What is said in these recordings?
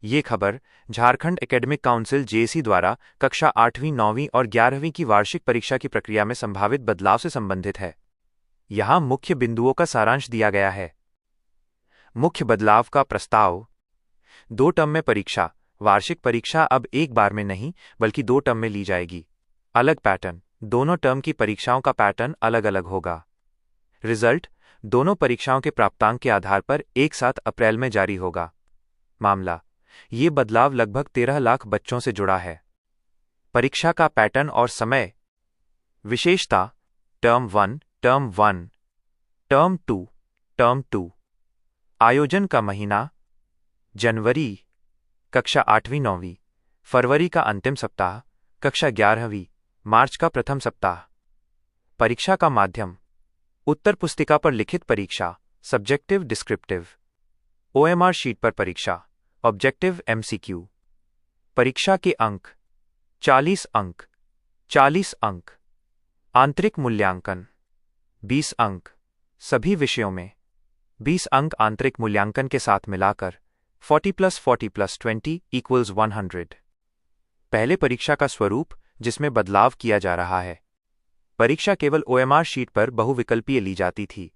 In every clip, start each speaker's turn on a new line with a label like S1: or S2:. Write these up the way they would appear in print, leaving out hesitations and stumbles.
S1: ये खबर Jharkhand academic council JAC द्वारा कक्षा 8वीं, 9वीं और 11वीं की वार्षिक परीक्षा की प्रक्रिया में संभावित बदलाव से संबंधित है। यहाँ मुख्य बिंदुओं का सारांश दिया गया है। मुख्य बदलाव का प्रस्ताव। 2 टर्म में परीक्षा। वार्षिक परीक्षा अब एक बार में नहीं बल्कि 2 टर्म में ली जाएगी। अलग पैटर्न। दोनों टर्म की परीक्षाओं का पैटर्न अलग अलग होगा। रिजल्ट दोनों परीक्षाओं के प्राप्तांक के आधार पर एक साथ अप्रैल में जारी होगा। मामला ये बदलाव लगभग 13 लाख बच्चों से जुड़ा है। परीक्षा का पैटर्न और समय। विशेषता टर्म 1, टर्म 1, टर्म 2, टर्म 2। आयोजन का महीना जनवरी, कक्षा 8वीं, 9वीं। फरवरी का अंतिम सप्ताह, कक्षा 11वीं। मार्च का प्रथम सप्ताह। परीक्षा का माध्यम उत्तर पुस्तिका पर लिखित परीक्षा, सब्जेक्टिव डिस्क्रिप्टिव। ओएमआर शीट पर परीक्षा, ऑब्जेक्टिव एमसीक्यू। परीक्षा के अंक 40 अंक, 40 अंक। आंतरिक मूल्यांकन 20 अंक, सभी विषयों में 20 अंक आंतरिक मूल्यांकन के साथ मिलाकर 40 + 40 + 20 = 100। पहले परीक्षा का स्वरूप जिसमें बदलाव किया जा रहा है। परीक्षा केवल ओएमआर शीट पर बहुविकल्पीय ली जाती थी।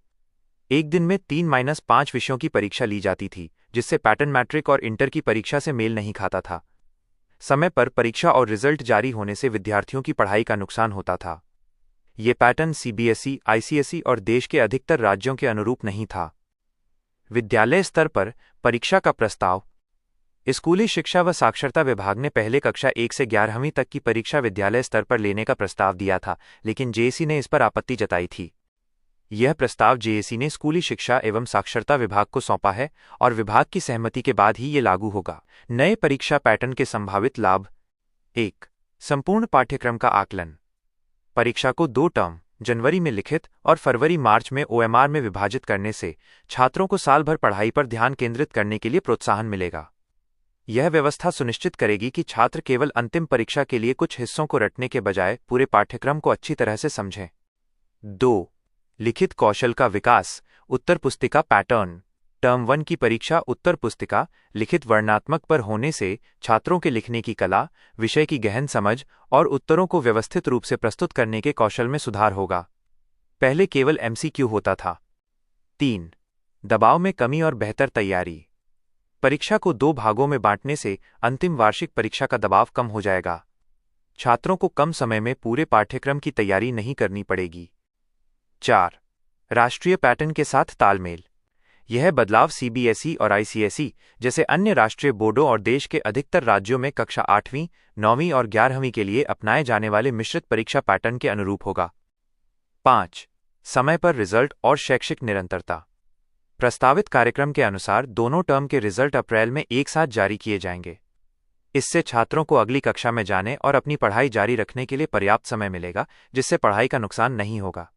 S1: एक दिन में 3-5 विषयों की परीक्षा ली जाती थी, जिससे पैटर्न मैट्रिक और इंटर की परीक्षा से मेल नहीं खाता था। समय पर परीक्षा और रिजल्ट जारी होने से विद्यार्थियों की पढ़ाई का नुकसान होता था। ये पैटर्न सीबीएसई, आईसीएसई और देश के अधिकतर राज्यों के अनुरूप नहीं था। विद्यालय स्तर पर परीक्षा का प्रस्ताव। स्कूली शिक्षा व साक्षरता विभाग ने पहले कक्षा 1 से 11वीं तक की परीक्षा विद्यालय स्तर पर लेने का प्रस्ताव दिया था, लेकिन जेएसी ने इस पर आपत्ति जताई थी। यह प्रस्ताव जेएसी ने स्कूली शिक्षा एवं साक्षरता विभाग को सौंपा है और विभाग की सहमति के बाद ही ये लागू होगा। नए परीक्षा पैटर्न के संभावित लाभ। 1. संपूर्ण पाठ्यक्रम का आकलन। परीक्षा को 2 टर्म, जनवरी में लिखित और फरवरी-मार्च में ओएमआर में विभाजित करने से छात्रों को साल भर पढ़ाई पर ध्यान केंद्रित करने के लिए प्रोत्साहन मिलेगा। यह व्यवस्था सुनिश्चित करेगी कि छात्र केवल अंतिम परीक्षा के लिए कुछ हिस्सों को रटने के बजाय पूरे पाठ्यक्रम को अच्छी तरह से समझें। 2. लिखित कौशल का विकास। उत्तर पुस्तिका पैटर्न। टर्म 1 की परीक्षा उत्तर पुस्तिका लिखित वर्णनात्मक पर होने से छात्रों के लिखने की कला, विषय की गहन समझ और उत्तरों को व्यवस्थित रूप से प्रस्तुत करने के कौशल में सुधार होगा। पहले केवल एमसीक्यू होता था। 3. दबाव में कमी और बेहतर तैयारी। परीक्षा को 2 भागों में बांटने से अंतिम वार्षिक परीक्षा का दबाव कम हो जाएगा। छात्रों को कम समय में पूरे पाठ्यक्रम की तैयारी नहीं करनी पड़ेगी। 4. राष्ट्रीय पैटर्न के साथ तालमेल। यह बदलाव सीबीएसई और आईसीएसई जैसे अन्य राष्ट्रीय बोर्डों और देश के अधिकतर राज्यों में कक्षा 8वीं, 9वीं और 11वीं के लिए अपनाए जाने वाले मिश्रित परीक्षा पैटर्न के अनुरूप होगा। 5. समय पर रिजल्ट और शैक्षिक निरंतरता। प्रस्तावित कार्यक्रम के अनुसार दोनों टर्म के रिजल्ट अप्रैल में एक साथ जारी किए जाएंगे। इससे छात्रों को अगली कक्षा में जाने और अपनी पढ़ाई जारी रखने के लिए पर्याप्त समय मिलेगा, जिससे पढ़ाई का नुकसान नहीं होगा।